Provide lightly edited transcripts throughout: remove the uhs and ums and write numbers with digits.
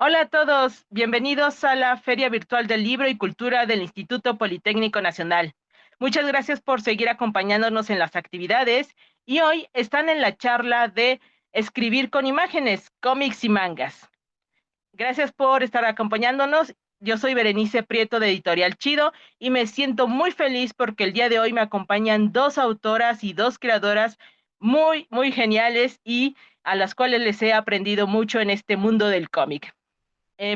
Hola a todos, bienvenidos a la Feria Virtual del Libro y Cultura del Instituto Politécnico Nacional. Muchas gracias por seguir acompañándonos en las actividades y hoy están en la charla de escribir con imágenes, cómics y mangas. Gracias por estar acompañándonos. Yo soy Berenice Prieto de Editorial Chido y me siento muy feliz porque el día de hoy me acompañan dos autoras y dos creadoras muy geniales y a las cuales les he aprendido mucho en este mundo del cómic.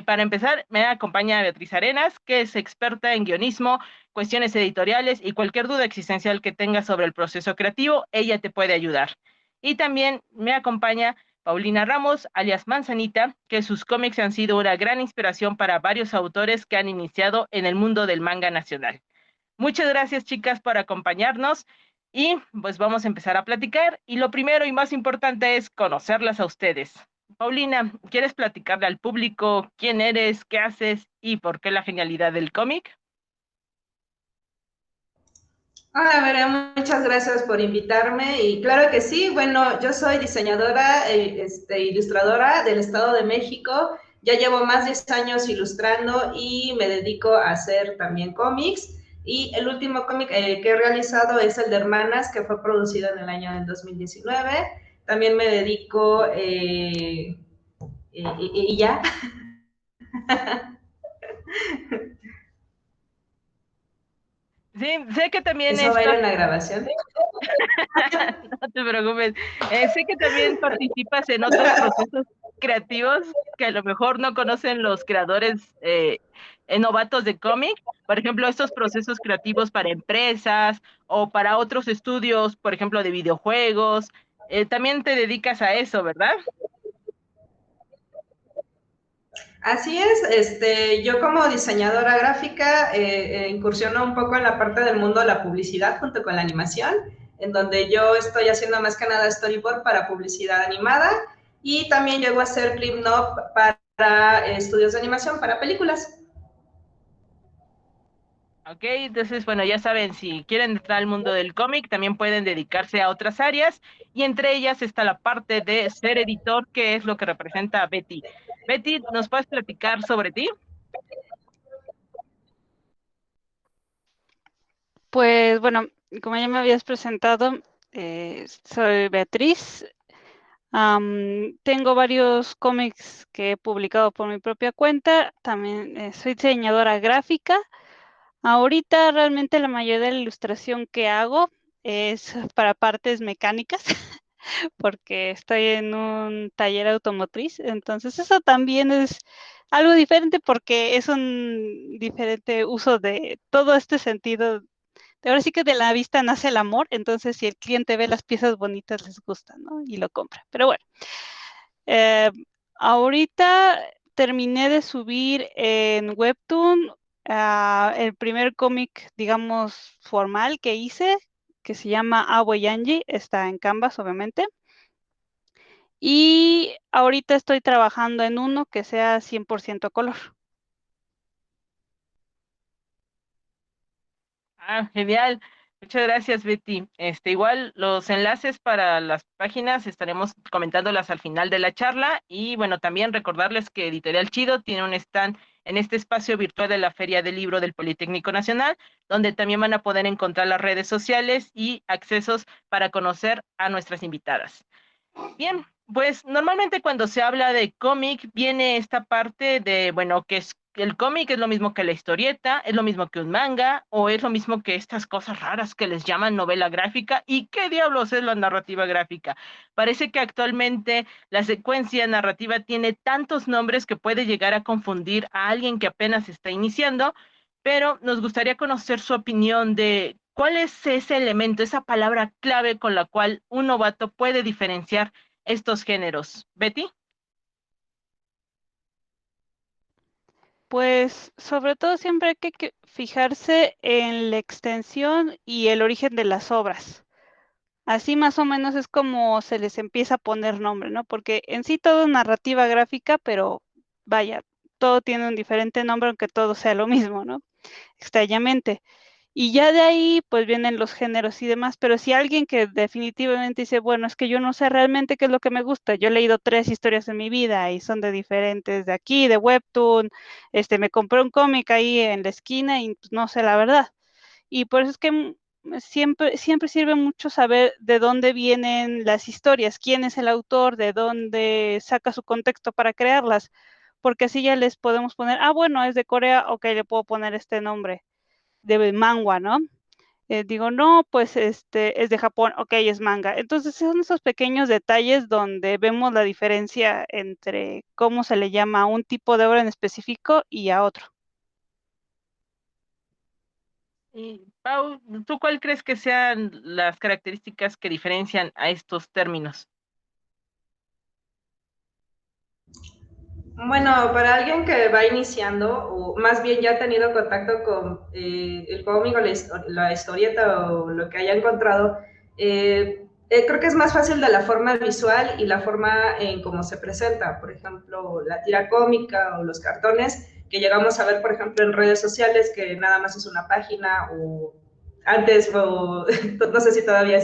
Para empezar, me acompaña Beatriz Arenas, que es experta en guionismo, cuestiones editoriales y cualquier duda existencial que tengas sobre el proceso creativo, ella te puede ayudar. Y también me acompaña Paulina Ramos, alias Manzanita, que sus cómics han sido una gran inspiración para varios autores que han iniciado en el mundo del manga nacional. Muchas gracias, chicas, por acompañarnos y pues vamos a empezar a platicar. Y lo primero y más importante es conocerlas a ustedes. Paulina, ¿quieres platicarle al público quién eres, qué haces y por qué la genialidad del cómic? Hola, Vera, muchas gracias por invitarme. Y claro que sí, bueno, yo soy diseñadora, ilustradora del Estado de México. Ya llevo más de 10 años ilustrando y me dedico a hacer también cómics. Y el último cómic que he realizado es el de Hermanas, que fue producido en el año del 2019. También me dedico, y ya, Sí, sé que también eso va a ir estás, en la grabación. no te preocupes, sé que también participas en otros procesos creativos que a lo mejor no conocen los creadores novatos de cómic. Por ejemplo, estos procesos creativos para empresas o para otros estudios, por ejemplo, de videojuegos. También te dedicas a eso, ¿verdad? Así es, yo como diseñadora gráfica incursiono un poco en la parte del mundo de la publicidad junto con la animación, en donde yo estoy haciendo más que nada storyboard para publicidad animada y también llego a hacer clip note para estudios de animación para películas. Ok, entonces, bueno, ya saben, si quieren entrar al mundo del cómic, también pueden dedicarse a otras áreas y entre ellas está la parte de ser editor, que es lo que representa a Betty. Betty, ¿nos puedes platicar sobre ti? Pues bueno, como ya me habías presentado, soy Beatriz. Tengo varios cómics que he publicado por mi propia cuenta. También soy diseñadora gráfica. Ahorita realmente la mayoría de la ilustración que hago es para partes mecánicas, porque estoy en un taller automotriz. Entonces eso también es algo diferente porque es un diferente uso de todo este sentido. Ahora sí que de la vista nace el amor, entonces si el cliente ve las piezas bonitas les gusta, ¿no? Y lo compra. Pero bueno, eh, ahorita terminé de subir en Webtoon el primer cómic, digamos, formal que hice, que se llama Awo Yanji, está en Canvas, obviamente. Y ahorita estoy trabajando en uno que sea 100% color. Ah, genial. Muchas gracias, Betty. Igual los enlaces para las páginas estaremos comentándolas al final de la charla y bueno, también recordarles que Editorial Chido tiene un stand en este espacio virtual de la Feria del Libro del Politécnico Nacional, donde también van a poder encontrar las redes sociales y accesos para conocer a nuestras invitadas. Bien, pues normalmente cuando se habla de cómic viene esta parte de, bueno, que es el cómic es lo mismo que la historieta, es lo mismo que un manga, o es lo mismo que estas cosas raras que les llaman novela gráfica. ¿Y qué diablos es la narrativa gráfica? Parece que actualmente la secuencia narrativa tiene tantos nombres que puede llegar a confundir a alguien que apenas está iniciando, pero nos gustaría conocer su opinión de cuál es ese elemento, esa palabra clave con la cual un novato puede diferenciar estos géneros. Betty. Pues sobre todo siempre hay que fijarse en la extensión y el origen de las obras. Así más o menos es como se les empieza a poner nombre, ¿no? Porque en sí todo es narrativa gráfica, pero vaya, todo tiene un diferente nombre aunque todo sea lo mismo, ¿no? Extrañamente. Y ya de ahí, pues vienen los géneros y demás, pero si alguien que definitivamente dice, bueno, es que yo no sé realmente qué es lo que me gusta, yo he leído 3 historias en mi vida y son de diferentes, de aquí, de Webtoon, me compré un cómic ahí en la esquina y pues, no sé la verdad. Y por eso es que siempre sirve mucho saber de dónde vienen las historias, quién es el autor, de dónde saca su contexto para crearlas, porque así ya les podemos poner, bueno, es de Corea, ok, le puedo poner este nombre de manga, ¿no? Digo, no, pues es de Japón, ok, es manga. Entonces son esos pequeños detalles donde vemos la diferencia entre cómo se le llama a un tipo de obra en específico y a otro. Y Pau, ¿tú cuál crees que sean las características que diferencian a estos términos? Bueno, para alguien que va iniciando, o más bien ya ha tenido contacto con el cómic o la historieta o lo que haya encontrado, creo que es más fácil de la forma visual y la forma en cómo se presenta. Por ejemplo, la tira cómica o los cartones que llegamos a ver, por ejemplo, en redes sociales, que nada más es una página o antes, o, no sé si todavía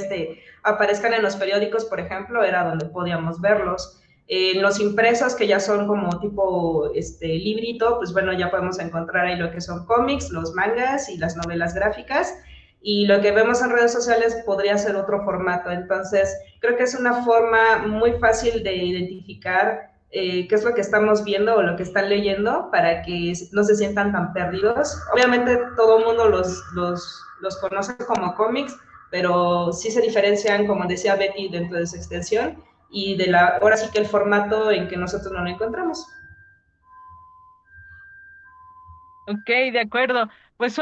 aparezcan en los periódicos, por ejemplo, era donde podíamos verlos. Los impresos, que ya son como tipo librito, pues bueno, ya podemos encontrar ahí lo que son cómics, los mangas y las novelas gráficas. Y lo que vemos en redes sociales podría ser otro formato. Entonces, creo que es una forma muy fácil de identificar qué es lo que estamos viendo o lo que están leyendo para que no se sientan tan perdidos. Obviamente todo el mundo los conoce como cómics, pero sí se diferencian, como decía Betty, dentro de su extensión y ahora sí que el formato en que nosotros no lo encontramos. Ok, de acuerdo. Pues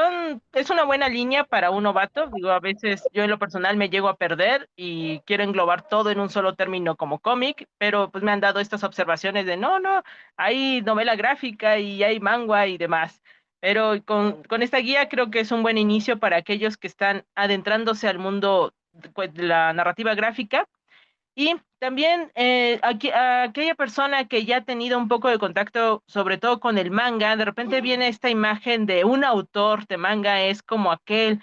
es una buena línea para un novato. Digo, a veces yo en lo personal me llego a perder y quiero englobar todo en un solo término como cómic, pero pues me han dado estas observaciones de no, no, hay novela gráfica y hay manga y demás. Pero con esta guía creo que es un buen inicio para aquellos que están adentrándose al mundo pues, de la narrativa gráfica. Y también a aquella persona que ya ha tenido un poco de contacto, sobre todo con el manga, de repente viene esta imagen de un autor de manga, es como aquel,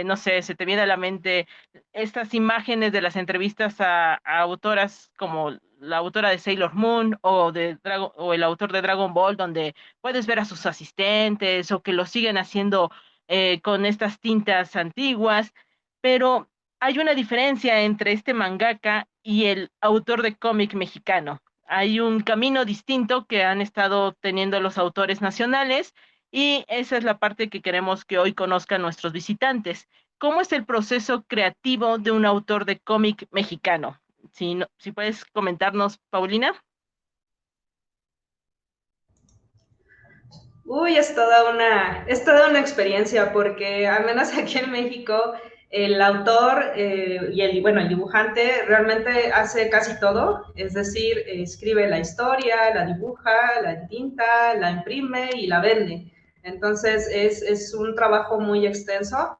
no sé, se te viene a la mente estas imágenes de las entrevistas a autoras como la autora de Sailor Moon o el autor de Dragon Ball, donde puedes ver a sus asistentes o que lo siguen haciendo con estas tintas antiguas, pero hay una diferencia entre este mangaka y el autor de cómic mexicano. Hay un camino distinto que han estado teniendo los autores nacionales y esa es la parte que queremos que hoy conozcan nuestros visitantes. ¿Cómo es el proceso creativo de un autor de cómic mexicano? Si puedes comentarnos, Paulina. Uy, es toda una experiencia porque al menos aquí en México el autor bueno, el dibujante realmente hace casi todo, es decir, escribe la historia, la dibuja, la tinta, la imprime y la vende. Entonces es un trabajo muy extenso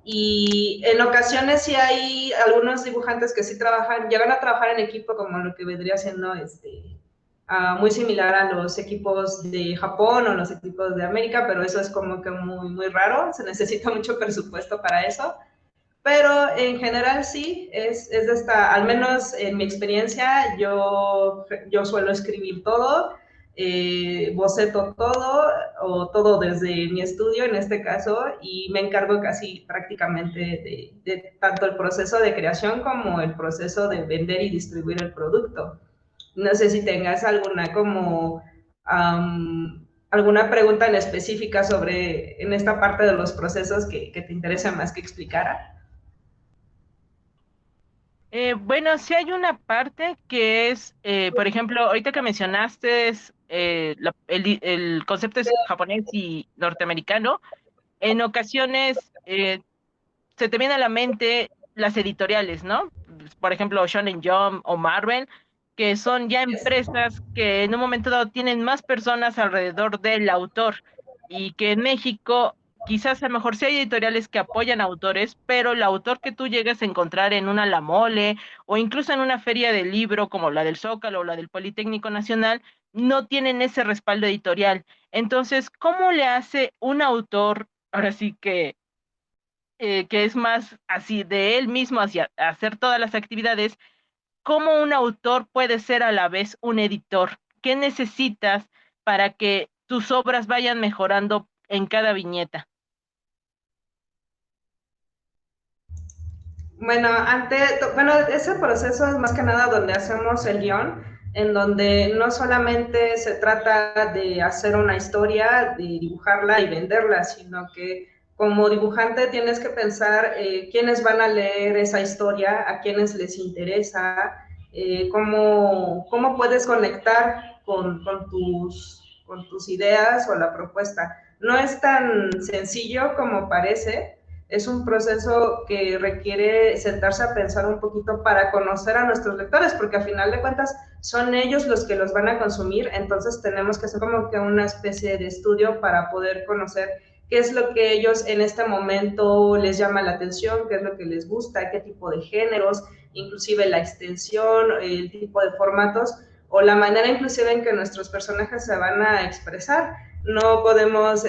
y en ocasiones sí hay algunos dibujantes que sí llegan a trabajar en equipo como lo que vendría siendo muy similar a los equipos de Japón o los equipos de América, pero eso es como que muy, muy raro, se necesita mucho presupuesto para eso. Pero en general sí, es de al menos en mi experiencia, yo suelo escribir todo, boceto todo, o todo desde mi estudio en este caso, y me encargo casi prácticamente de tanto el proceso de creación como el proceso de vender y distribuir el producto. No sé si tengas alguna pregunta en específica en esta parte de los procesos que te interesa más que explicara. Bueno, sí hay una parte que es, por ejemplo, ahorita que mencionaste, el concepto es japonés y norteamericano. En ocasiones se te viene a la mente las editoriales, ¿no? Por ejemplo, Shonen Jump o Marvel, que son ya empresas que en un momento dado tienen más personas alrededor del autor y que en México quizás a lo mejor sí hay editoriales que apoyan a autores, pero el autor que tú llegas a encontrar en una La Mole o incluso en una feria de libro como la del Zócalo o la del Politécnico Nacional, no tienen ese respaldo editorial. Entonces, ¿cómo le hace un autor, ahora sí que que es más así de él mismo hacia hacer todas las actividades, ¿cómo un autor puede ser a la vez un editor? ¿Qué necesitas para que tus obras vayan mejorando en cada viñeta? Bueno, bueno, ese proceso es más que nada donde hacemos el guión, en donde no solamente se trata de hacer una historia, de dibujarla y venderla, sino que como dibujante tienes que pensar quiénes van a leer esa historia, a quiénes les interesa, cómo puedes conectar con tus ideas o la propuesta. No es tan sencillo como parece, es un proceso que requiere sentarse a pensar un poquito para conocer a nuestros lectores, porque a final de cuentas son ellos los que los van a consumir, entonces tenemos que hacer como que una especie de estudio para poder conocer qué es lo que ellos en este momento les llama la atención, qué es lo que les gusta, qué tipo de géneros, inclusive la extensión, el tipo de formatos o la manera inclusive en que nuestros personajes se van a expresar. No podemos,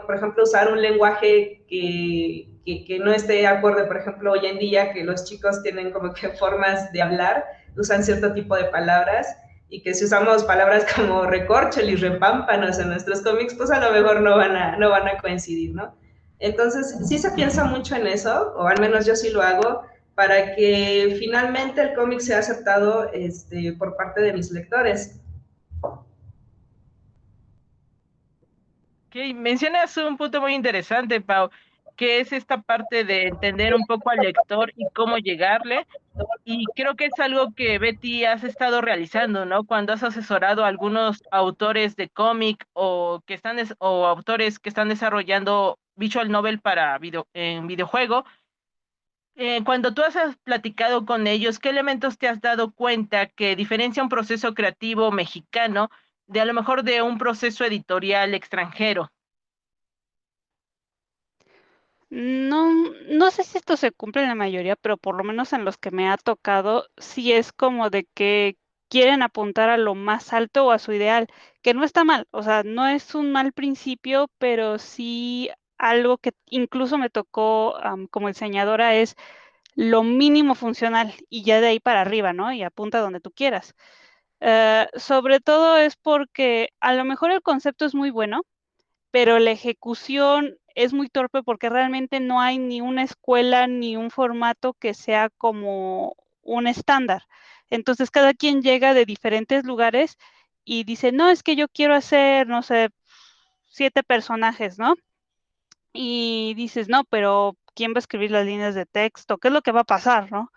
por ejemplo, usar un lenguaje que no esté acorde, por ejemplo, hoy en día que los chicos tienen como que formas de hablar, usan cierto tipo de palabras y que si usamos palabras como recorcholis, repámpanos en nuestros cómics, pues a lo mejor no van a coincidir, ¿no? Entonces, sí se piensa mucho en eso, o al menos yo sí lo hago, para que finalmente el cómic sea aceptado por parte de mis lectores. Ok, mencionas un punto muy interesante, Pau, que es esta parte de entender un poco al lector y cómo llegarle. Y creo que es algo que Betty has estado realizando, ¿no? Cuando has asesorado a algunos autores de cómic o o autores que están desarrollando visual novel para en videojuego. Cuando tú has platicado con ellos, ¿qué elementos te has dado cuenta que diferencia un proceso creativo mexicano de a lo mejor de un proceso editorial extranjero? No, no sé si esto se cumple en la mayoría, pero por lo menos en los que me ha tocado, sí es como de que quieren apuntar a lo más alto o a su ideal, que no está mal, o sea, no es un mal principio, pero sí algo que incluso me tocó como diseñadora es lo mínimo funcional y ya de ahí para arriba, ¿no? Y apunta donde tú quieras. Sobre todo es porque a lo mejor el concepto es muy bueno, pero la ejecución es muy torpe porque realmente no hay ni una escuela ni un formato que sea como un estándar. Entonces cada quien llega de diferentes lugares y dice, no, es que yo quiero hacer, no sé, 7 personajes, ¿no? Y dices, no, pero ¿quién va a escribir las líneas de texto? ¿Qué es lo que va a pasar, no?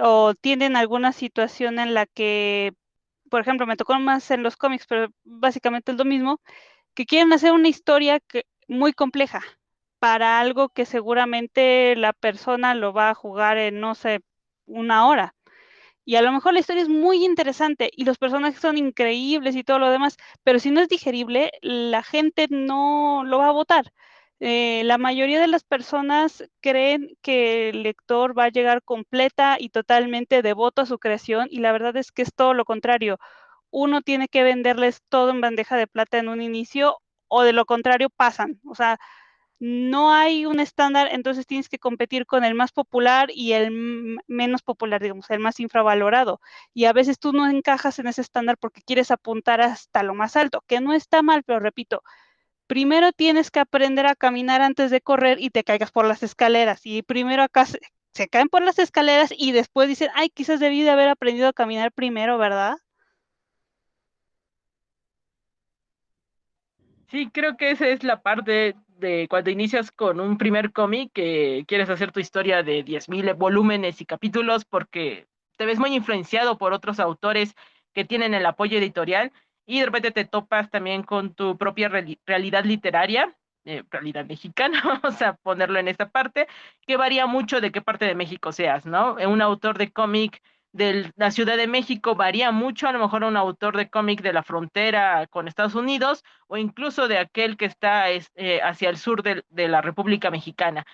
O tienen alguna situación en la que, por ejemplo, me tocó más en los cómics, pero básicamente es lo mismo, que quieren hacer una historia muy compleja para algo que seguramente la persona lo va a jugar en, no sé, una hora. Y a lo mejor la historia es muy interesante y los personajes son increíbles y todo lo demás, pero si no es digerible, la gente no lo va a votar. La mayoría de las personas creen que el lector va a llegar completa y totalmente devoto a su creación y la verdad es que es todo lo contrario. Uno tiene que venderles todo en bandeja de plata en un inicio o de lo contrario pasan. O sea, no hay un estándar, entonces tienes que competir con el más popular y el menos popular, digamos, el más infravalorado. Y a veces tú no encajas en ese estándar porque quieres apuntar hasta lo más alto, que no está mal, pero repito, primero tienes que aprender a caminar antes de correr y te caigas por las escaleras. Y primero acá se caen por las escaleras y después dicen, ay, quizás debí de haber aprendido a caminar primero, ¿verdad? Sí, creo que esa es la parte de cuando inicias con un primer cómic, que quieres hacer tu historia de 10.000 volúmenes y capítulos porque te ves muy influenciado por otros autores que tienen el apoyo editorial y de repente te topas también con tu propia realidad literaria, realidad mexicana, vamos a ponerlo en esta parte, que varía mucho de qué parte de México seas, ¿no? Un autor de cómic de la Ciudad de México varía mucho, a lo mejor un autor de cómic de la frontera con Estados Unidos o incluso de aquel que está hacia el sur de la República Mexicana.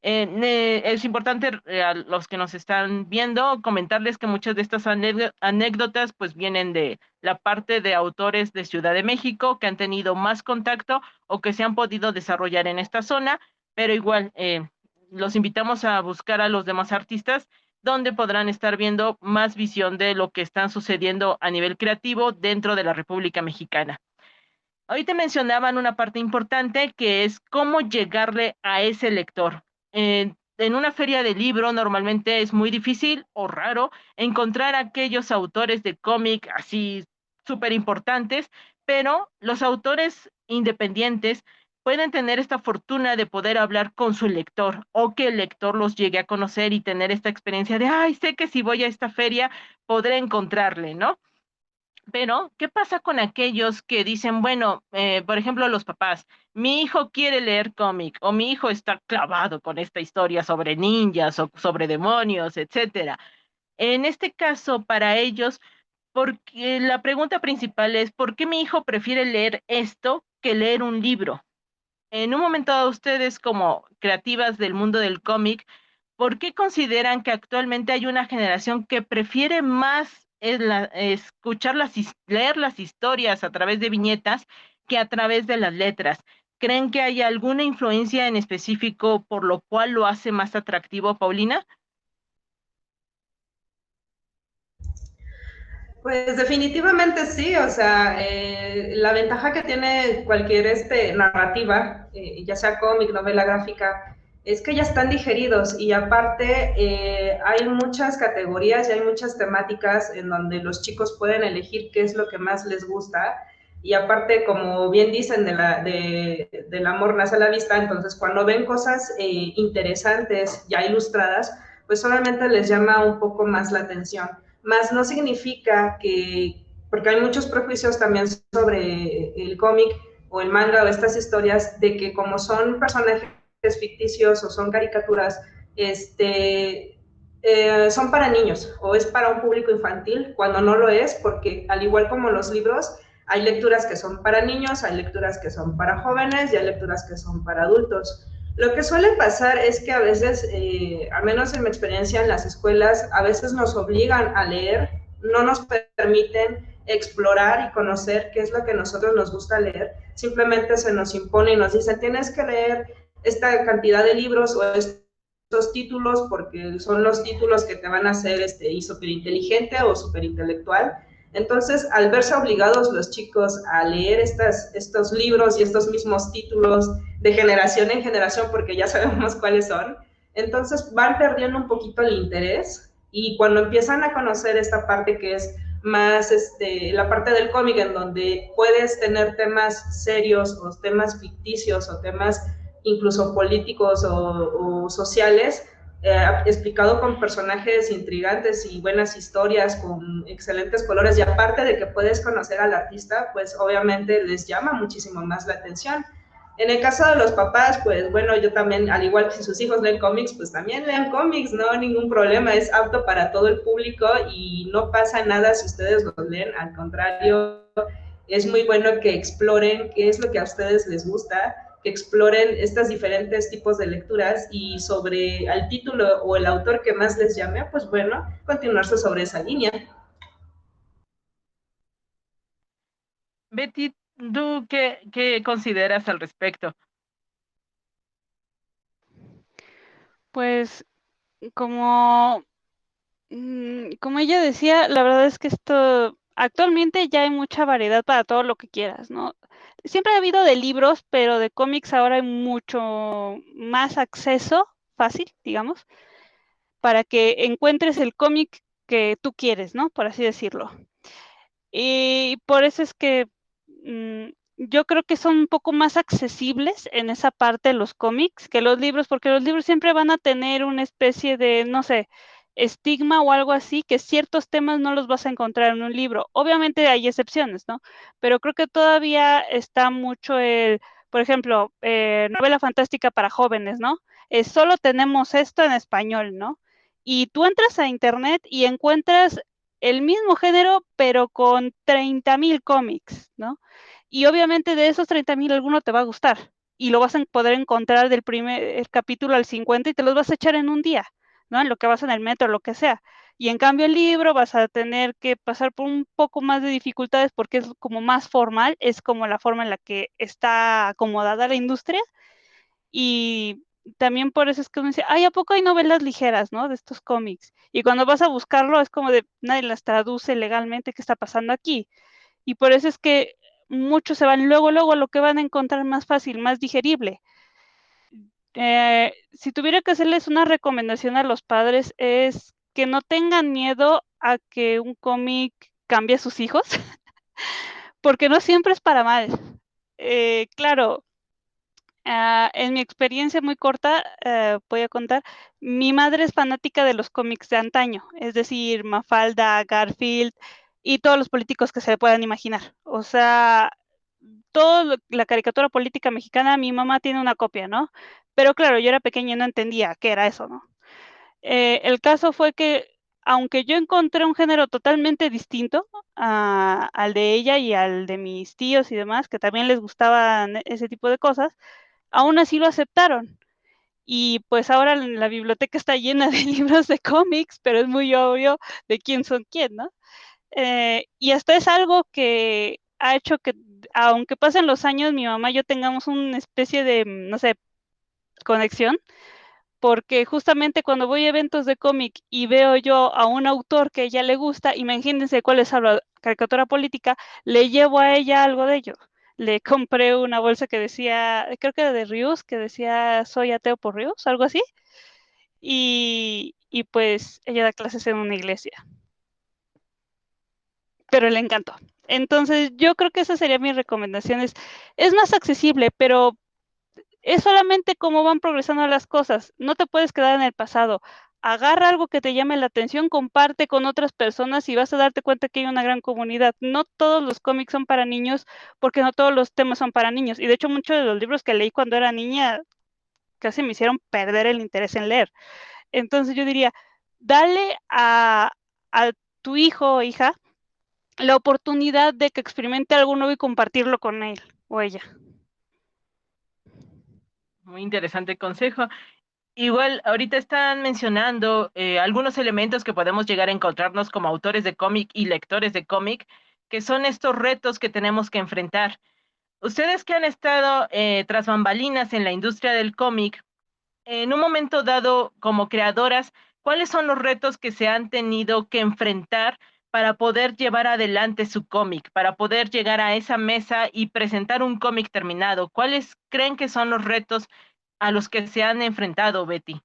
Es importante a los que nos están viendo comentarles que muchas de estas anécdotas pues vienen de la parte de autores de Ciudad de México que han tenido más contacto o que se han podido desarrollar en esta zona, pero igual los invitamos a buscar a los demás artistas donde podrán estar viendo más visión de lo que están sucediendo a nivel creativo dentro de la República Mexicana. Ahorita mencionaban una parte importante que es cómo llegarle a ese lector. En una feria de libro normalmente es muy difícil o raro encontrar aquellos autores de cómic así súper importantes, pero los autores independientes pueden tener esta fortuna de poder hablar con su lector o que el lector los llegue a conocer y tener esta experiencia de, ay, sé que si voy a esta feria podré encontrarle, ¿no? Pero, ¿qué pasa con aquellos que dicen, bueno, por ejemplo, los papás, mi hijo quiere leer cómic o mi hijo está clavado con esta historia sobre ninjas o sobre demonios, etcétera? En este caso, para ellos, porque la pregunta principal es, ¿por qué mi hijo prefiere leer esto que leer un libro? En un momento dado, ustedes como creativas del mundo del cómic, ¿por qué consideran que actualmente hay una generación que prefiere más escuchar leer las historias a través de viñetas que a través de las letras? ¿Creen que hay alguna influencia en específico por lo cual lo hace más atractivo, Paulina? Pues definitivamente sí, o sea, la ventaja que tiene cualquier narrativa, ya sea cómic, novela gráfica, es que ya están digeridos y aparte hay muchas categorías y hay muchas temáticas en donde los chicos pueden elegir qué es lo que más les gusta y aparte, como bien dicen, del amor nace a la vista, entonces cuando ven cosas interesantes, ya ilustradas, pues obviamente les llama un poco más la atención, más no significa que, porque hay muchos prejuicios también sobre el cómic o el manga o estas historias, de que como son personajes ficticios o son caricaturas, son para niños o es para un público infantil, cuando no lo es, porque al igual como los libros, hay lecturas que son para niños, hay lecturas que son para jóvenes y hay lecturas que son para adultos. Lo que suele pasar es que a veces, al menos en mi experiencia en las escuelas, a veces nos obligan a leer, no nos permiten explorar y conocer qué es lo que a nosotros nos gusta leer, simplemente se nos impone y nos dicen, tienes que leer esta cantidad de libros o estos títulos porque son los títulos que te van a hacer y súper inteligente o súper intelectual. Entonces, al verse obligados los chicos a leer estos libros y estos mismos títulos de generación en generación, porque ya sabemos cuáles son, entonces van perdiendo un poquito el interés y cuando empiezan a conocer esta parte que es más la parte del cómic en donde puedes tener temas serios o temas ficticios o temas incluso políticos o sociales, explicado con personajes intrigantes y buenas historias, con excelentes colores, y aparte de que puedes conocer al artista, pues obviamente les llama muchísimo más la atención. En el caso de los papás, pues bueno, yo también, al igual que si sus hijos leen cómics, pues también lean cómics, no ningún problema, es apto para todo el público y no pasa nada si ustedes los leen, al contrario, es muy bueno que exploren qué es lo que a ustedes les gusta, que exploren estos diferentes tipos de lecturas y sobre el título o el autor que más les llame, pues bueno, continuarse sobre esa línea. Betty, ¿tú qué consideras al respecto? Pues como, como ella decía, la verdad es que esto actualmente ya hay mucha variedad para todo lo que quieras, ¿no? Siempre ha habido de libros, pero de cómics ahora hay mucho más acceso fácil, digamos, para que encuentres el cómic que tú quieres, ¿no? Por así decirlo. Y por eso es que yo creo que son un poco más accesibles en esa parte los cómics que los libros, porque los libros siempre van a tener una especie de, no sé, estigma o algo así, que ciertos temas no los vas a encontrar en un libro. Obviamente hay excepciones, ¿no? Pero creo que todavía está mucho por ejemplo, novela fantástica para jóvenes, ¿no? Solo tenemos esto en español, ¿no? Y tú entras a internet y encuentras el mismo género, pero con 30,000 cómics, ¿no? Y obviamente de esos 30,000 alguno te va a gustar y lo vas a poder encontrar del primer capítulo al 50 y te los vas a echar en un día, ¿no? En lo que vas en el metro, lo que sea. Y en cambio el libro vas a tener que pasar por un poco más de dificultades porque es como más formal, es como la forma en la que está acomodada la industria Y también por eso es que uno dice, ay, ¿a poco hay novelas ligeras, no? De estos cómics. Y cuando vas a buscarlo es como de, nadie las traduce legalmente, ¿qué está pasando aquí? Y por eso es que muchos se van luego a lo que van a encontrar más fácil, más digerible. Si tuviera que hacerles una recomendación a los padres es que no tengan miedo a que un cómic cambie a sus hijos, porque no siempre es para mal. Claro, en mi experiencia muy corta, voy a contar, mi madre es fanática de los cómics de antaño, es decir, Mafalda, Garfield y todos los políticos que se puedan imaginar. O sea, toda la caricatura política mexicana, mi mamá tiene una copia, ¿no? Pero claro, yo era pequeña y no entendía qué era eso, ¿no? El caso fue que, aunque yo encontré un género totalmente distinto al de ella y al de mis tíos y demás, que también les gustaban ese tipo de cosas, aún así lo aceptaron. Y pues ahora la biblioteca está llena de libros de cómics, pero es muy obvio de quién son quién, ¿no? Y hasta es algo que ha hecho que, aunque pasen los años, mi mamá y yo tengamos una especie de, no sé, conexión, porque justamente cuando voy a eventos de cómic y veo yo a un autor que a ella le gusta, imagínense cuál es la caricatura política, le llevo a ella algo de ello. Le compré una bolsa que decía, creo que era de Rius, que decía soy ateo por Rius, algo así, y pues ella da clases en una iglesia, pero le encantó. Entonces yo creo que esa sería mi recomendación, es más accesible, pero es solamente cómo van progresando las cosas. No te puedes quedar en el pasado. Agarra algo que te llame la atención, comparte con otras personas y vas a darte cuenta que hay una gran comunidad. No todos los cómics son para niños porque no todos los temas son para niños. Y de hecho muchos de los libros que leí cuando era niña casi me hicieron perder el interés en leer. Entonces yo diría, dale a tu hijo o hija la oportunidad de que experimente algo nuevo y compartirlo con él o ella. Muy interesante consejo. Igual, ahorita están mencionando algunos elementos que podemos llegar a encontrarnos como autores de cómic y lectores de cómic, que son estos retos que tenemos que enfrentar. Ustedes que han estado tras bambalinas en la industria del cómic, en un momento dado como creadoras, ¿cuáles son los retos que se han tenido que enfrentar para poder llevar adelante su cómic, para poder llegar a esa mesa y presentar un cómic terminado? ¿Cuáles creen que son los retos a los que se han enfrentado, Betty?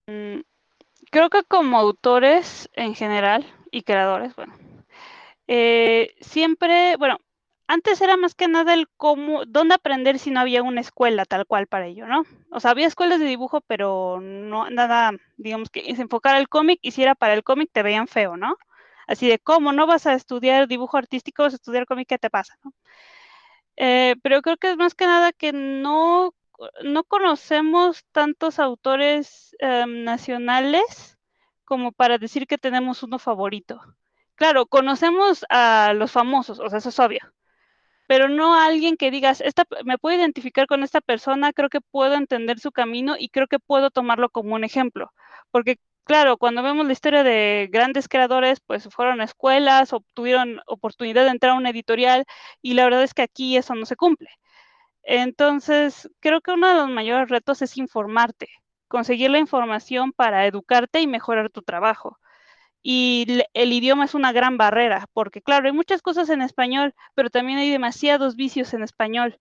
Creo que como autores en general y creadores, bueno, siempre, bueno, antes era más que nada el cómo, dónde aprender si no había una escuela tal cual para ello, ¿no? O sea, había escuelas de dibujo, pero no nada, digamos que se enfocara el cómic y si era para el cómic te veían feo, ¿no? Así de, ¿cómo no vas a estudiar dibujo artístico, vas a estudiar cómic? ¿Qué te pasa, no? Pero creo que es más que nada que no conocemos tantos autores nacionales como para decir que tenemos uno favorito. Claro, conocemos a los famosos, o sea, eso es obvio, pero no a alguien que digas, me puedo identificar con esta persona, creo que puedo entender su camino y creo que puedo tomarlo como un ejemplo. Porque, claro, cuando vemos la historia de grandes creadores, pues fueron a escuelas, obtuvieron oportunidad de entrar a una editorial y la verdad es que aquí eso no se cumple. Entonces, creo que uno de los mayores retos es informarte, conseguir la información para educarte y mejorar tu trabajo. Y el idioma es una gran barrera, porque claro, hay muchas cosas en español, pero también hay demasiados vicios en español.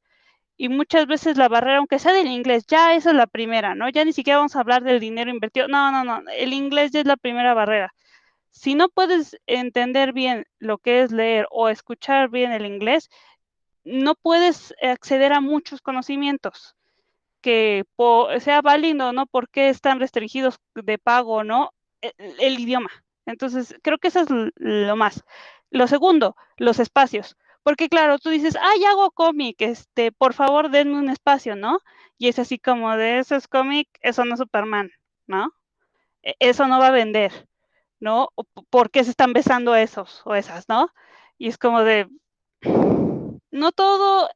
Y muchas veces la barrera, aunque sea del inglés, ya esa es la primera, ¿no? Ya ni siquiera vamos a hablar del dinero invertido. No, el inglés ya es la primera barrera. Si no puedes entender bien lo que es leer o escuchar bien el inglés, no puedes acceder a muchos conocimientos que sea válido, ¿no? ¿Por qué están restringidos de pago, no? El idioma. Entonces, creo que eso es lo más. Lo segundo, los espacios. Porque claro, tú dices, ya hago cómic, por favor denme un espacio, ¿no? Y es así como de eso es cómic, eso no es Superman, ¿no? Eso no va a vender, ¿no? ¿Por qué se están besando esos o esas, no? Y es como de, no todo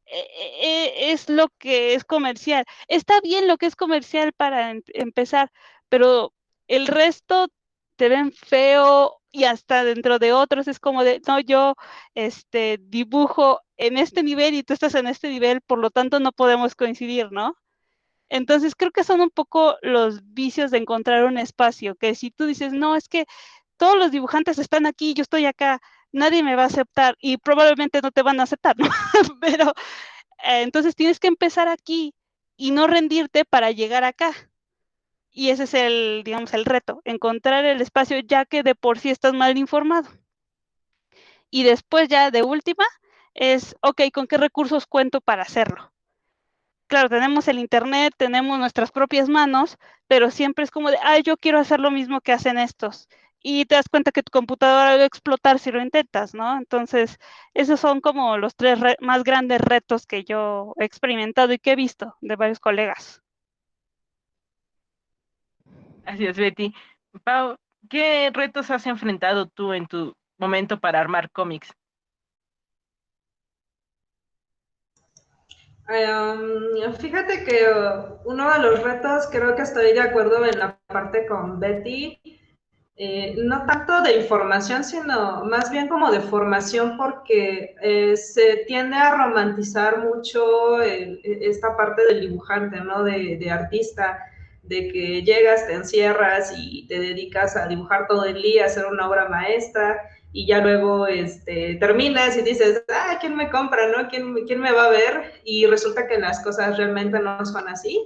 es lo que es comercial. Está bien lo que es comercial para empezar, pero el resto te ven feo, y hasta dentro de otros es como de, no, yo dibujo en este nivel y tú estás en este nivel, por lo tanto no podemos coincidir, ¿no? Entonces creo que son un poco los vicios de encontrar un espacio, que si tú dices, no, es que todos los dibujantes están aquí, yo estoy acá, nadie me va a aceptar y probablemente no te van a aceptar, ¿no? Pero entonces tienes que empezar aquí y no rendirte para llegar acá. Y ese es el, digamos, el reto, encontrar el espacio ya que de por sí estás mal informado. Y después ya de última es, ok, ¿con qué recursos cuento para hacerlo? Claro, tenemos el internet, tenemos nuestras propias manos, pero siempre es como de, ay, yo quiero hacer lo mismo que hacen estos. Y te das cuenta que tu computadora va a explotar si lo intentas, ¿no? Entonces, esos son como los tres más grandes retos que yo he experimentado y que he visto de varios colegas. Así es, Betty. Pau, ¿qué retos has enfrentado tú en tu momento para armar cómics? Fíjate que uno de los retos, creo que estoy de acuerdo en la parte con Betty, no tanto de información, sino más bien como de formación, porque se tiende a romantizar mucho esta parte del dibujante, ¿no? De artista, de que llegas, te encierras y te dedicas a dibujar todo el día, a hacer una obra maestra, y ya luego terminas y dices, ah, ¿quién me compra, no? ¿Quién me va a ver? Y resulta que las cosas realmente no son así.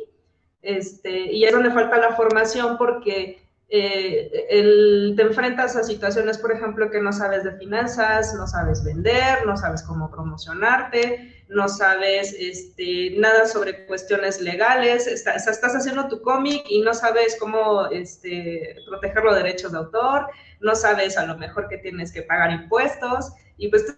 Y es donde falta la formación porque te enfrentas a situaciones, por ejemplo, que no sabes de finanzas, no sabes vender, no sabes cómo promocionarte, no sabes nada sobre cuestiones legales, estás haciendo tu cómic y no sabes cómo proteger los derechos de autor, no sabes a lo mejor que tienes que pagar impuestos y pues tú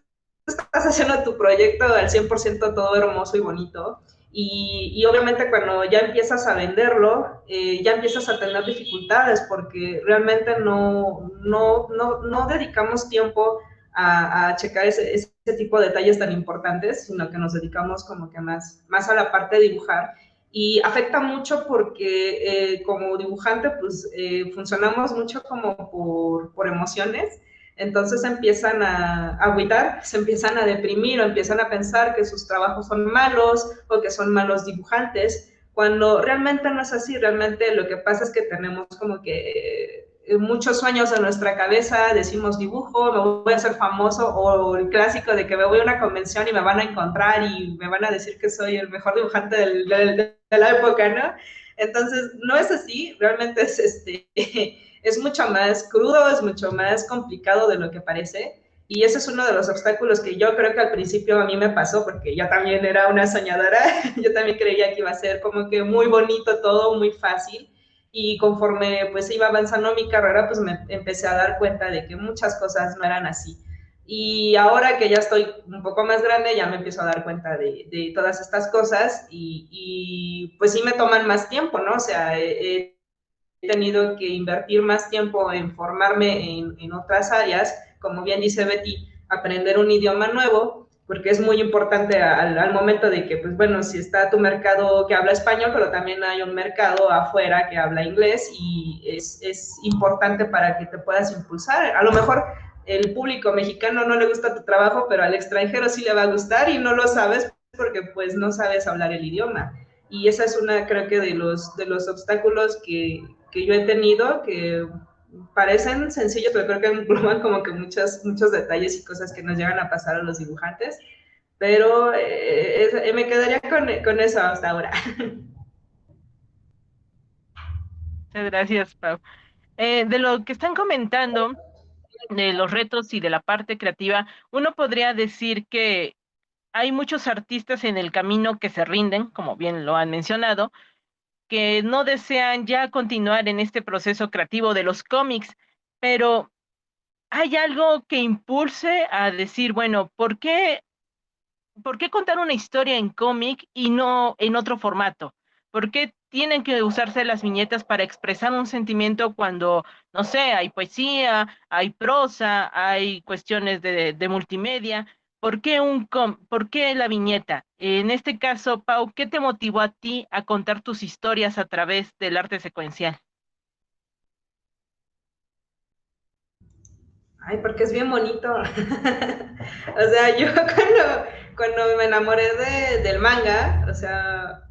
estás haciendo tu proyecto al 100% todo hermoso y bonito. Y obviamente cuando ya empiezas a venderlo, ya empiezas a tener dificultades porque realmente no dedicamos tiempo a checar ese tipo de detalles tan importantes, sino que nos dedicamos como que más a la parte de dibujar. Y afecta mucho porque como dibujante pues funcionamos mucho como por emociones, entonces empiezan a agüitar, se empiezan a deprimir o empiezan a pensar que sus trabajos son malos o que son malos dibujantes, cuando realmente no es así, realmente lo que pasa es que tenemos como que muchos sueños en nuestra cabeza, decimos dibujo, me voy a hacer famoso, o el clásico de que me voy a una convención y me van a encontrar y me van a decir que soy el mejor dibujante de la época, ¿no? Entonces, no es así, realmente es es mucho más crudo, es mucho más complicado de lo que parece. Y ese es uno de los obstáculos que yo creo que al principio a mí me pasó, porque yo también era una soñadora, yo también creía que iba a ser como que muy bonito todo, muy fácil. Y conforme pues iba avanzando mi carrera, pues me empecé a dar cuenta de que muchas cosas no eran así. Y ahora que ya estoy un poco más grande, ya me empiezo a dar cuenta de todas estas cosas y pues sí me toman más tiempo, ¿no? O sea, he tenido que invertir más tiempo en formarme en otras áreas, como bien dice Betty, aprender un idioma nuevo, porque es muy importante al momento de que, pues bueno, si está tu mercado que habla español, pero también hay un mercado afuera que habla inglés y es importante para que te puedas impulsar. A lo mejor el público mexicano no le gusta tu trabajo, pero al extranjero sí le va a gustar y no lo sabes porque pues no sabes hablar el idioma. Y esa es una, creo que, de los obstáculos que yo he tenido, que parecen sencillos, pero creo que engloban como que muchos detalles y cosas que nos llegan a pasar a los dibujantes, pero me quedaría con eso hasta ahora. Muchas gracias, Pau. De lo que están comentando, de los retos y de la parte creativa, uno podría decir que hay muchos artistas en el camino que se rinden, como bien lo han mencionado, que no desean ya continuar en este proceso creativo de los cómics, pero hay algo que impulse a decir, bueno, ¿por qué contar una historia en cómic y no en otro formato? ¿Por qué tienen que usarse las viñetas para expresar un sentimiento cuando, no sé, hay poesía, hay prosa, hay cuestiones de multimedia? ¿Por qué la viñeta? En este caso, Pau, ¿qué te motivó a ti a contar tus historias a través del arte secuencial? Ay, porque es bien bonito. O sea, yo cuando me enamoré del manga, o sea,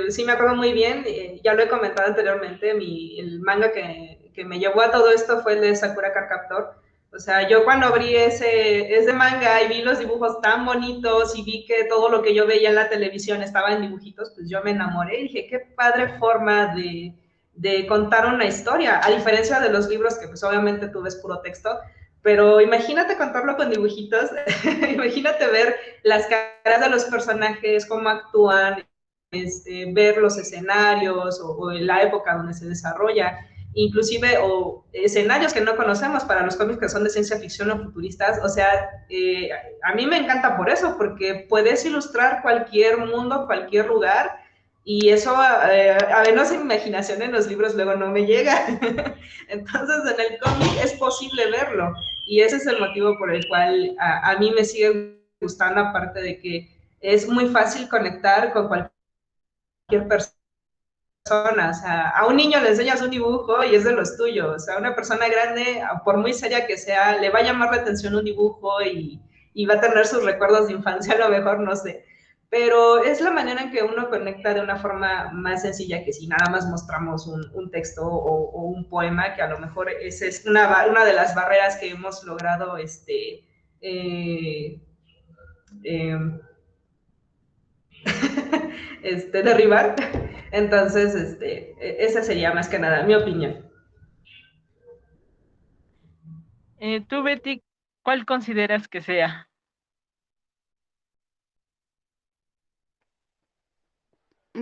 sí me acuerdo muy bien, ya lo he comentado anteriormente, el manga que me llevó a todo esto fue el de Sakura Card Captor. O sea, yo cuando abrí ese manga y vi los dibujos tan bonitos y vi que todo lo que yo veía en la televisión estaba en dibujitos, pues yo me enamoré y dije, qué padre forma de contar una historia, a diferencia de los libros que pues obviamente tú ves puro texto, pero imagínate contarlo con dibujitos, imagínate ver las caras de los personajes, cómo actúan, ver los escenarios o la época donde se desarrolla, inclusive o escenarios que no conocemos para los cómics que son de ciencia ficción o futuristas. O sea, a mí me encanta por eso, porque puedes ilustrar cualquier mundo, cualquier lugar, y eso, a menos en imaginación en los libros luego no me llega. Entonces en el cómic es posible verlo, y ese es el motivo por el cual a mí me sigue gustando, aparte de que es muy fácil conectar con cualquier persona. O sea, a un niño le enseñas un dibujo y es de los tuyos. O sea, a una persona grande, por muy seria que sea, le va a llamar la atención un dibujo y va a tener sus recuerdos de infancia, a lo mejor, no sé. Pero es la manera en que uno conecta de una forma más sencilla que si nada más mostramos un texto o un poema, que a lo mejor esa es una de las barreras que hemos logrado eh, eh, derribar. Entonces, esa sería más que nada mi opinión. Tú, Betty, ¿cuál consideras que sea?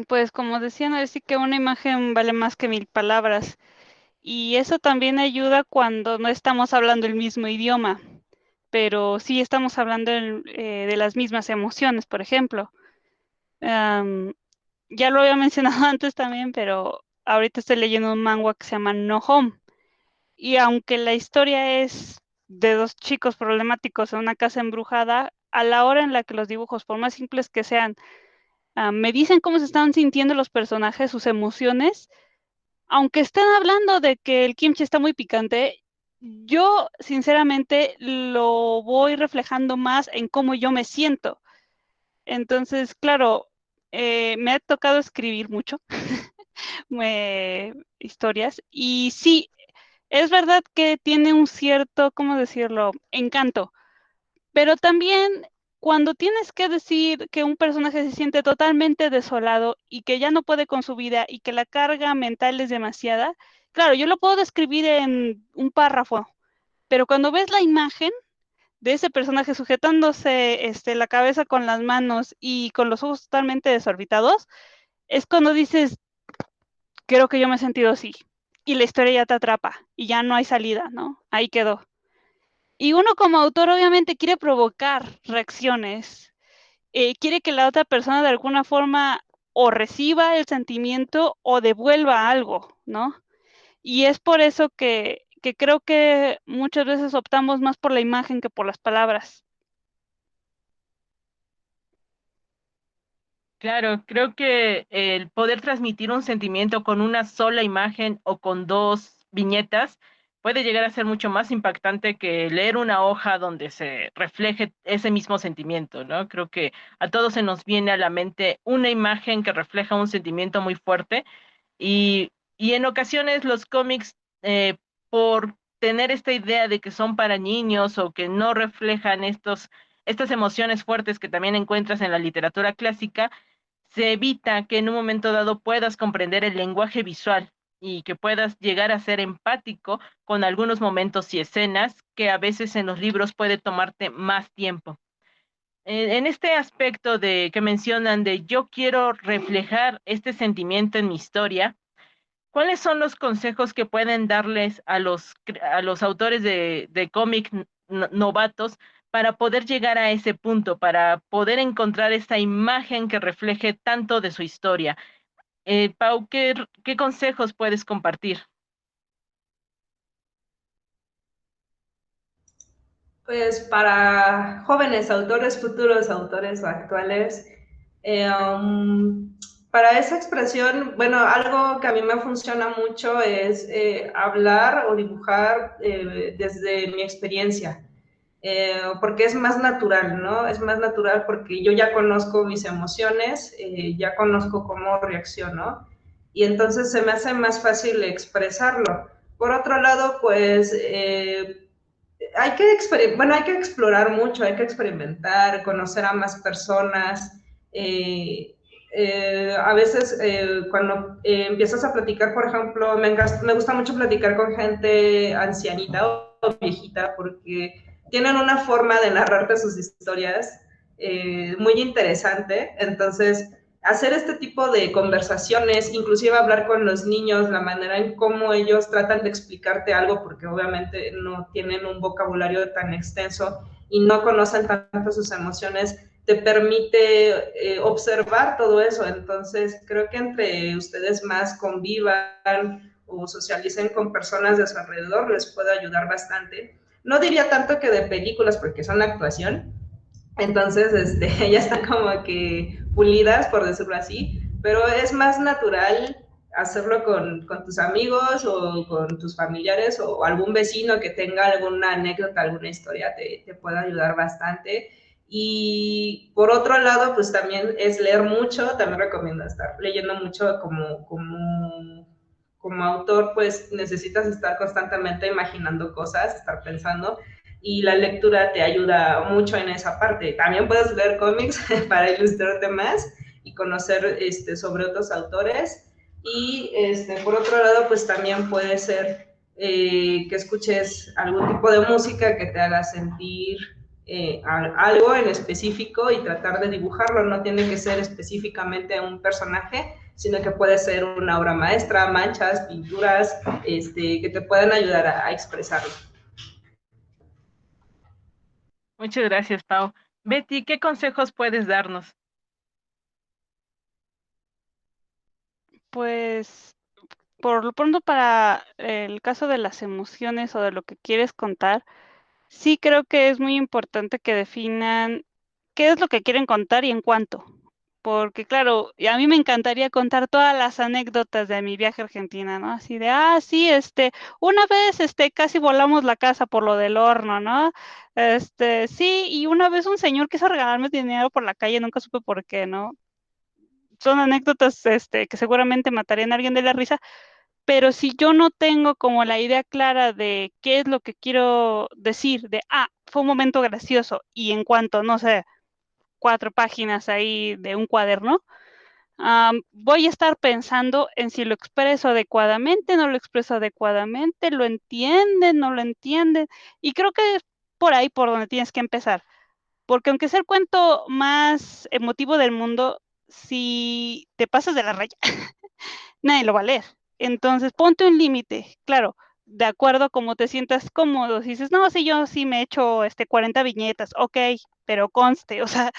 Pues como decían, así que una imagen vale más que 1000 palabras. Y eso también ayuda cuando no estamos hablando el mismo idioma, pero sí estamos hablando de las mismas emociones, por ejemplo. Um, ya lo había mencionado antes también, pero ahorita estoy leyendo un manga que se llama No Home. Y aunque la historia es de dos chicos problemáticos en una casa embrujada, a la hora en la que los dibujos, por más simples que sean, me dicen cómo se están sintiendo los personajes, sus emociones, aunque estén hablando de que el kimchi está muy picante, yo sinceramente lo voy reflejando más en cómo yo me siento. Entonces, claro, me ha tocado escribir mucho historias y sí, es verdad que tiene un cierto, ¿cómo decirlo?, encanto, pero también cuando tienes que decir que un personaje se siente totalmente desolado y que ya no puede con su vida y que la carga mental es demasiada, claro, yo lo puedo describir en un párrafo, pero cuando ves la imagen de ese personaje sujetándose la cabeza con las manos y con los ojos totalmente desorbitados, es cuando dices, creo que yo me he sentido así. Y la historia ya te atrapa y ya no hay salida, ¿no? Ahí quedó. Y uno como autor obviamente quiere provocar reacciones, quiere que la otra persona de alguna forma o reciba el sentimiento o devuelva algo, ¿no? Y es por eso que creo que muchas veces optamos más por la imagen que por las palabras. Claro, creo que el poder transmitir un sentimiento con una sola imagen o con dos viñetas puede llegar a ser mucho más impactante que leer una hoja donde se refleje ese mismo sentimiento, ¿no? Creo que a todos se nos viene a la mente una imagen que refleja un sentimiento muy fuerte y en ocasiones los cómics, por tener esta idea de que son para niños o que no reflejan estas emociones fuertes que también encuentras en la literatura clásica, se evita que en un momento dado puedas comprender el lenguaje visual y que puedas llegar a ser empático con algunos momentos y escenas que a veces en los libros puede tomarte más tiempo. En este aspecto de que mencionan de yo quiero reflejar este sentimiento en mi historia, ¿cuáles son los consejos que pueden darles a los autores de cómic novatos para poder llegar a ese punto, para poder encontrar esta imagen que refleje tanto de su historia? Pau, ¿qué consejos puedes compartir? Pues para jóvenes autores, futuros autores o actuales, Para esa expresión, bueno, algo que a mí me funciona mucho es hablar o dibujar desde mi experiencia. Porque es más natural, ¿no? Es más natural porque yo ya conozco mis emociones, ya conozco cómo reacciono y entonces se me hace más fácil expresarlo. Por otro lado, pues hay que explorar mucho, hay que experimentar, conocer a más personas. A veces cuando empiezas a platicar, por ejemplo, me gusta mucho platicar con gente ancianita o viejita porque tienen una forma de narrarte sus historias muy interesante. Entonces, hacer este tipo de conversaciones, inclusive hablar con los niños, la manera en cómo ellos tratan de explicarte algo, porque obviamente no tienen un vocabulario tan extenso y no conocen tanto sus emociones, te permite observar todo eso. Entonces, creo que entre ustedes más convivan o socialicen con personas de su alrededor, les puede ayudar bastante. No diría tanto que de películas, porque son actuación, entonces ya están como que pulidas, por decirlo así, pero es más natural hacerlo con tus amigos o con tus familiares o algún vecino que tenga alguna anécdota, alguna historia, te puede ayudar bastante. Y por otro lado, pues también es leer mucho, también recomiendo estar leyendo mucho como autor, pues necesitas estar constantemente imaginando cosas, estar pensando, y la lectura te ayuda mucho en esa parte. También puedes leer cómics para ilustrarte más y conocer sobre otros autores. Y por otro lado, pues también puede ser que escuches algún tipo de música que te haga sentir algo en específico y tratar de dibujarlo. No tiene que ser específicamente un personaje, sino que puede ser una obra maestra, manchas, pinturas, que te puedan ayudar a expresarlo. Muchas gracias, Pau. Betty, ¿qué consejos puedes darnos? Pues por lo pronto para el caso de las emociones o de lo que quieres contar, sí creo que es muy importante que definan qué es lo que quieren contar y en cuánto. Porque claro, y a mí me encantaría contar todas las anécdotas de mi viaje a Argentina, ¿no? Así de, sí, una vez, casi volamos la casa por lo del horno, ¿no? Sí, y una vez un señor quiso regalarme dinero por la calle, nunca supe por qué, ¿no? Son anécdotas, que seguramente matarían a alguien de la risa, pero si yo no tengo como la idea clara de qué es lo que quiero decir, de, fue un momento gracioso, y en cuanto, no sé, 4 páginas ahí de un cuaderno, voy a estar pensando en si lo expreso adecuadamente, no lo expreso adecuadamente, lo entienden, no lo entienden, y creo que es por ahí por donde tienes que empezar, porque aunque sea el cuento más emotivo del mundo, si te pasas de la raya, nadie lo va a leer. Entonces, ponte un límite, claro, de acuerdo a cómo te sientas cómodo. Si dices, no, sí, yo sí me he hecho 40 viñetas, ok, pero conste, o sea,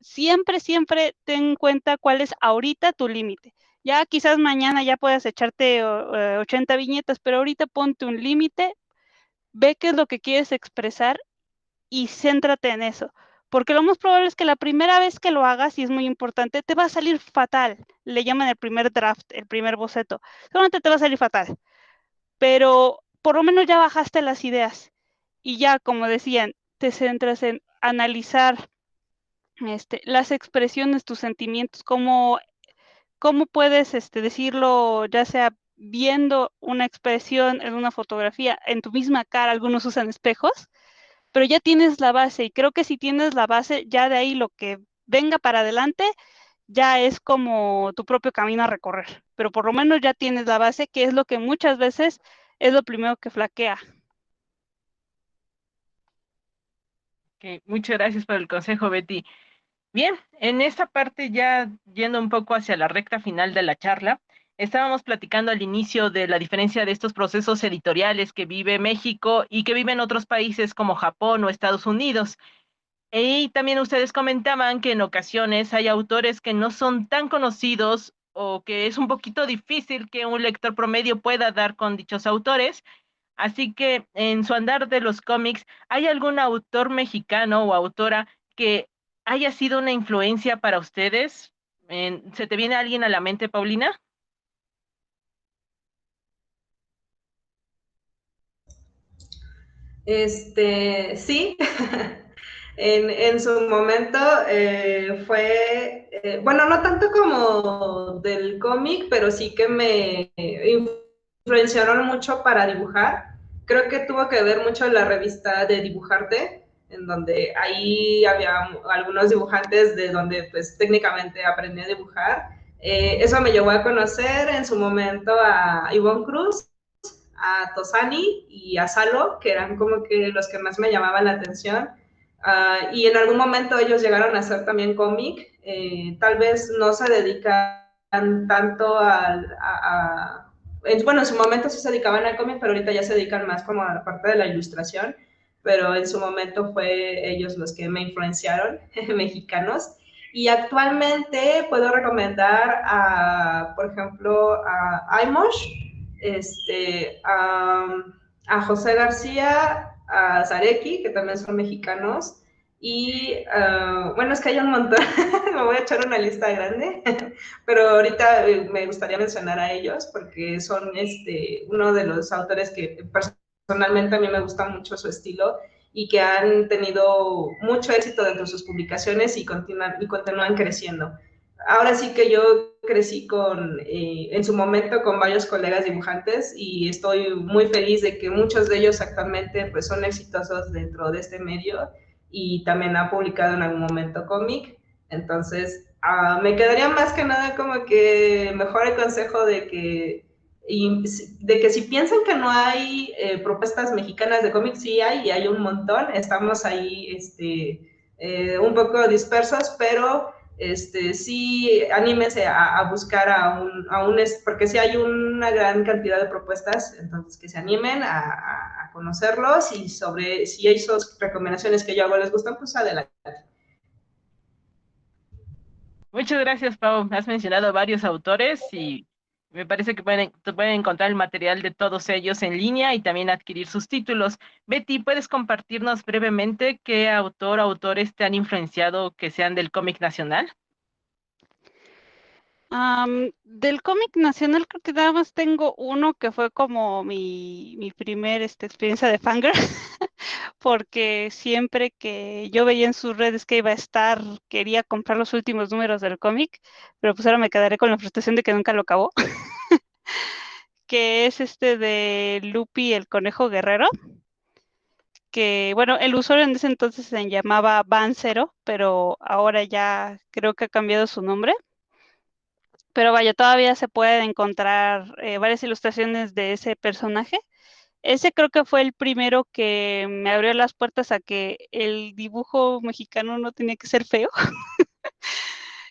siempre, siempre ten en cuenta cuál es ahorita tu límite. Ya quizás mañana ya puedas echarte 80 viñetas, pero ahorita ponte un límite, ve qué es lo que quieres expresar y céntrate en eso. Porque lo más probable es que la primera vez que lo hagas, y es muy importante, te va a salir fatal. Le llaman el primer draft, el primer boceto. Solamente te va a salir fatal. Pero por lo menos ya bajaste las ideas. Y ya, como decían, te centras en analizar las expresiones, tus sentimientos, cómo puedes decirlo, ya sea viendo una expresión en una fotografía, en tu misma cara, algunos usan espejos, pero ya tienes la base, y creo que si tienes la base, ya de ahí lo que venga para adelante, ya es como tu propio camino a recorrer, pero por lo menos ya tienes la base, que es lo que muchas veces es lo primero que flaquea. Okay, muchas gracias por el consejo, Betty. Bien, en esta parte ya yendo un poco hacia la recta final de la charla, estábamos platicando al inicio de la diferencia de estos procesos editoriales que vive México y que viven otros países como Japón o Estados Unidos. Y también ustedes comentaban que en ocasiones hay autores que no son tan conocidos o que es un poquito difícil que un lector promedio pueda dar con dichos autores. Así que en su andar de los cómics, ¿hay algún autor mexicano o autora que haya sido una influencia para ustedes? ¿Se te viene alguien a la mente, Paulina? Sí, en su momento bueno, no tanto como del cómic, pero sí que me influenciaron mucho para dibujar. Creo que tuvo que ver mucho la revista de Dibujarte, en donde ahí había algunos dibujantes de donde pues técnicamente aprendí a dibujar. Eso me llevó a conocer en su momento a Ivonne Cruz, a Tosani y a Salo, que eran como que los que más me llamaban la atención. Y en algún momento ellos llegaron a hacer también cómic. Tal vez no se dedican tanto bueno, en su momento sí se dedicaban al cómic, pero ahorita ya se dedican más como a la parte de la ilustración. Pero en su momento fue ellos los que me influenciaron, mexicanos. Y actualmente puedo recomendar por ejemplo, a Aimosh, a José García, a Zareki, que también son mexicanos, y bueno, es que hay un montón, me voy a echar una lista grande, pero ahorita me gustaría mencionar a ellos porque son uno de los autores que personalmente a mí me gusta mucho su estilo y que han tenido mucho éxito dentro de sus publicaciones y continúan creciendo. Ahora sí que yo crecí en su momento con varios colegas dibujantes y estoy muy feliz de que muchos de ellos actualmente pues son exitosos dentro de este medio y también han publicado en algún momento cómic. Entonces, me quedaría más que nada como que mejor el consejo de que si piensan que no hay propuestas mexicanas de cómic, sí hay y hay un montón. Estamos ahí un poco dispersos, pero sí anímense a buscar porque sí hay una gran cantidad de propuestas, entonces que se animen a conocerlos y si esas recomendaciones que yo hago les gustan, pues adelante. Muchas gracias, Pau. Has mencionado varios autores y me parece que pueden encontrar el material de todos ellos en línea y también adquirir sus títulos. Betty, ¿puedes compartirnos brevemente qué autor o autores te han influenciado que sean del cómic nacional? Del cómic nacional creo que nada más tengo uno que fue como mi primer experiencia de fangirl, porque siempre que yo veía en sus redes que iba a estar, quería comprar los últimos números del cómic, pero pues ahora me quedaré con la frustración de que nunca lo acabó, que es de Lupi el Conejo Guerrero, que bueno, el usuario en ese entonces se llamaba Van0, pero ahora ya creo que ha cambiado su nombre. Pero vaya, todavía se pueden encontrar varias ilustraciones de ese personaje. Ese creo que fue el primero que me abrió las puertas a que el dibujo mexicano no tenía que ser feo,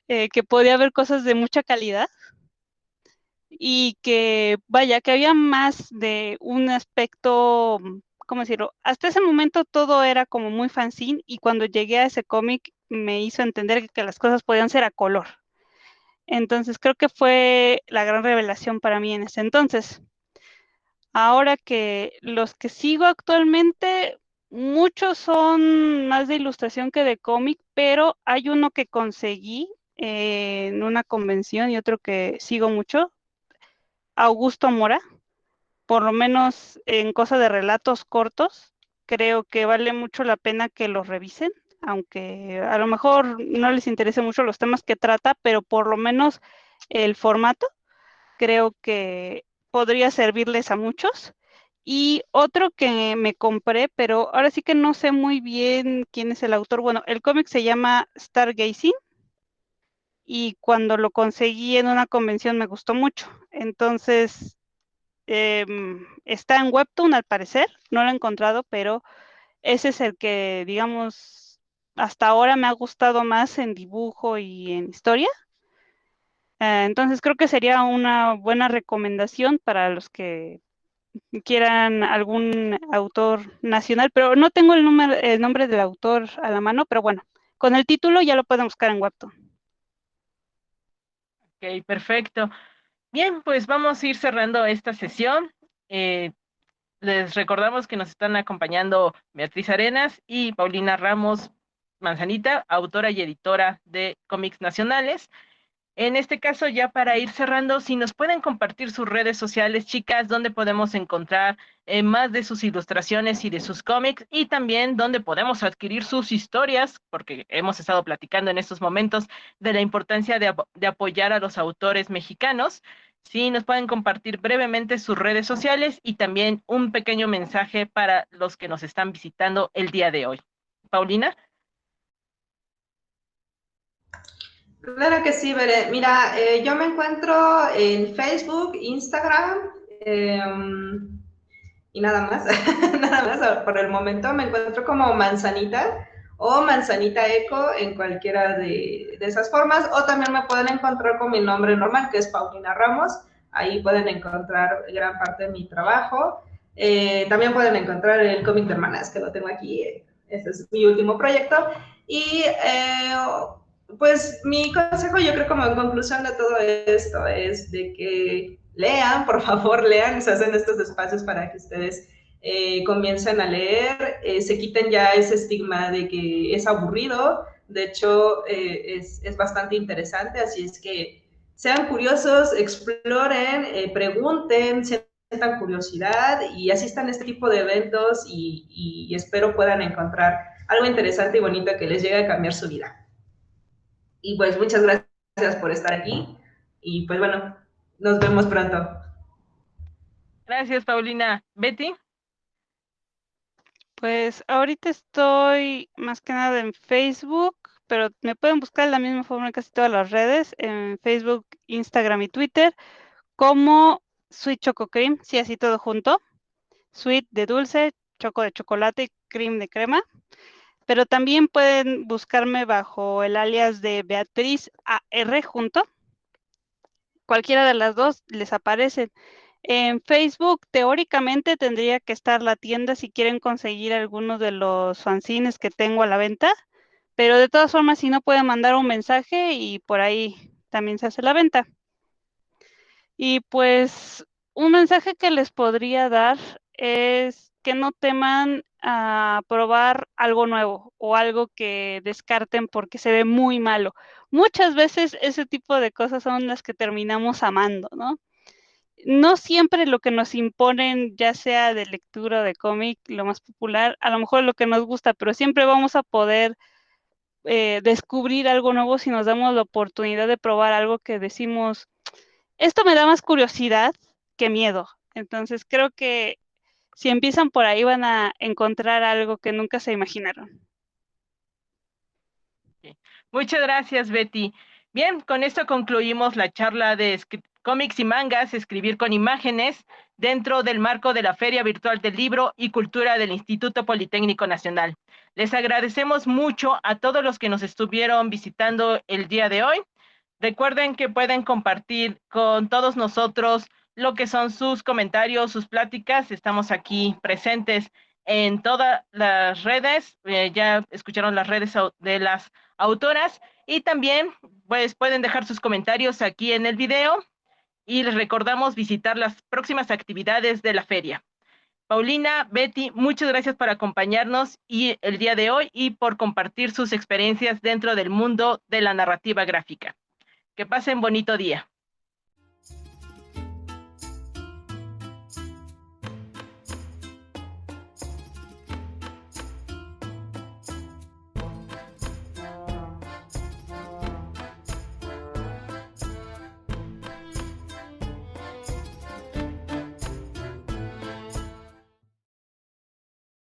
que podía haber cosas de mucha calidad y que, vaya, que había más de un aspecto, ¿cómo decirlo? Hasta ese momento todo era como muy fanzine y cuando llegué a ese cómic me hizo entender que las cosas podían ser a color. Entonces creo que fue la gran revelación para mí en ese entonces. Ahora que los que sigo actualmente, muchos son más de ilustración que de cómic, pero hay uno que conseguí en una convención y otro que sigo mucho, Augusto Mora, por lo menos en cosa de relatos cortos, creo que vale mucho la pena que los revisen, aunque a lo mejor no les interese mucho los temas que trata, pero por lo menos el formato creo que podría servirles a muchos. Y otro que me compré, pero ahora sí que no sé muy bien quién es el autor. Bueno, el cómic se llama Stargazing y cuando lo conseguí en una convención me gustó mucho. Entonces, está en Webtoon al parecer, no lo he encontrado, pero ese es el que, digamos, hasta ahora me ha gustado más en dibujo y en historia. Entonces creo que sería una buena recomendación para los que quieran algún autor nacional, pero no tengo el nombre del autor a la mano, pero bueno, con el título ya lo pueden buscar en Webtoon. Ok, perfecto. Bien, pues vamos a ir cerrando esta sesión. Eh, Les recordamos que nos están acompañando Beatriz Arenas y Paulina Ramos Manzanita, autora y editora de cómics nacionales. En este caso, ya para ir cerrando, si nos pueden compartir sus redes sociales, chicas, donde podemos encontrar más de sus ilustraciones y de sus cómics, y también donde podemos adquirir sus historias, porque hemos estado platicando en estos momentos de la importancia de apoyar a los autores mexicanos. Si nos pueden compartir brevemente sus redes sociales y también un pequeño mensaje para los que nos están visitando el día de hoy. Paulina. Claro que sí, Bere. Mira, yo me encuentro en Facebook, Instagram, eh, y nada más, nada más por el momento me encuentro como Manzanita o Manzanita Eco en cualquiera de esas formas, o también me pueden encontrar con mi nombre normal, que es Paulina Ramos. Ahí pueden encontrar gran parte de mi trabajo. También pueden encontrar el cómic de hermanas, que lo tengo aquí. Ese es mi último proyecto. Y pues mi consejo, yo creo, como en conclusión de todo esto, es de que lean, por favor, lean, se hacen estos espacios para que ustedes comiencen a leer, se quiten ya ese estigma de que es aburrido. De hecho, es bastante interesante, así es que sean curiosos, exploren, pregunten, sientan curiosidad y asistan a este tipo de eventos y espero puedan encontrar algo interesante y bonito que les llegue a cambiar su vida. Y pues muchas gracias por estar aquí y pues bueno, nos vemos pronto. Gracias, Paulina. Betty. Pues ahorita estoy más que nada en Facebook, pero me pueden buscar de la misma forma en casi todas las redes, en Facebook, Instagram y Twitter, como Sweet Choco Cream, sí, así todo junto. Sweet de dulce, choco de chocolate y cream de crema. Pero también pueden buscarme bajo el alias de Beatriz AR junto. Cualquiera de las dos les aparecen. En Facebook, teóricamente, tendría que estar la tienda si quieren conseguir algunos de los fanzines que tengo a la venta, pero de todas formas, si no, pueden mandar un mensaje y por ahí también se hace la venta. Y pues, un mensaje que les podría dar es que no teman a probar algo nuevo o algo que descarten porque se ve muy malo. Muchas veces ese tipo de cosas son las que terminamos amando, ¿no? No siempre lo que nos imponen, ya sea de lectura o de cómic, lo más popular, a lo mejor es lo que nos gusta, pero siempre vamos a poder descubrir algo nuevo si nos damos la oportunidad de probar algo que decimos, esto me da más curiosidad que miedo. Entonces creo que si empiezan por ahí van a encontrar algo que nunca se imaginaron. Muchas gracias, Betty. Bien, con esto concluimos la charla de cómics y mangas, escribir con imágenes, dentro del marco de la Feria Virtual del Libro y Cultura del Instituto Politécnico Nacional. Les agradecemos mucho a todos los que nos estuvieron visitando el día de hoy. Recuerden que pueden compartir con todos nosotros lo que son sus comentarios, sus pláticas. Estamos aquí presentes en todas las redes. Ya escucharon las redes de las autoras y también pues pueden dejar sus comentarios aquí en el video y les recordamos visitar las próximas actividades de la feria. Paulina, Betty, muchas gracias por acompañarnos y el día de hoy y por compartir sus experiencias dentro del mundo de la narrativa gráfica. Que pasen bonito día.